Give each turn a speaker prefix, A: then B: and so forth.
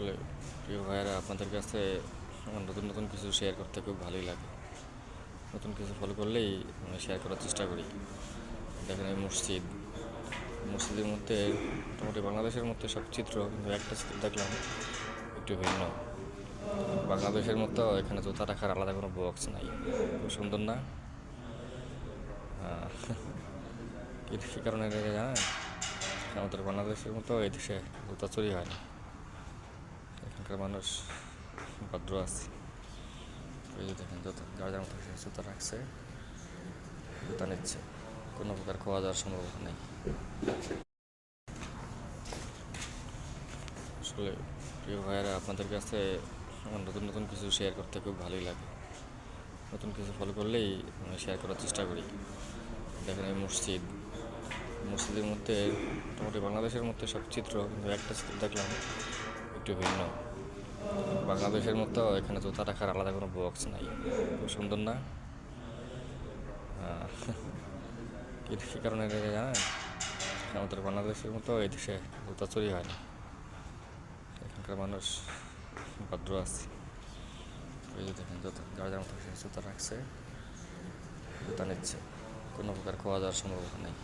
A: আসলে প্রিয় ভাইয়েরা, আপনাদের কাছে আমার নতুন নতুন কিছু শেয়ার করতে খুব ভালোই লাগে। নতুন কিছু ফলো করলেই আমি শেয়ার করার চেষ্টা করি। দেখেন, এই মসজিদের মধ্যে মোটামুটি বাংলাদেশের মধ্যে সব চিত্র, কিন্তু একটা চিত্র দেখলাম একটু ভিন্ন। বাংলাদেশের মতো এখানে জুতা রাখার আলাদা কোনো বক্স নাই। খুব সুন্দর না? কী কারণে এটা জানেন? আমাদের বাংলাদেশের মতো এই দেশে জুতা চুরি হয় না। এখানকার মানুষ ভদ্র আছে। এই যে দেখেন, যার যার মতো জুতা রাখছে, জুতা নিচ্ছে, কোনো প্রকার খোয়া যাওয়ার সম্ভাবনা নেই। আসলে প্রিয় ভাইয়েরা, আপনাদের কাছে আমার নতুন নতুন কিছু শেয়ার করতে খুব ভালোই লাগে। নতুন কিছু ফলো করলেই আমি শেয়ার করার চেষ্টা করি। দেখেন, এই মসজিদের মধ্যে মোটামুটি বাংলাদেশের মধ্যে সব চিত্র, কিন্তু একটা চিত্র দেখলাম একটু ভিন্ন। বাংলাদেশের মতো এখানে জুতা রাখার আলাদা কোনো বক্স নাই। খুব সুন্দর না? কী কারণে এটা জানেন? আমাদের বাংলাদেশের মতো এই দেশে জুতা চুরি হয় না। এখানকার মানুষ ভদ্র আছে। এই যে দেখেন, যার যার মতো জুতা রাখছে, জুতা নিচ্ছে, কোনো প্রকার খোয়া যাওয়ার সম্ভাবনা নেই।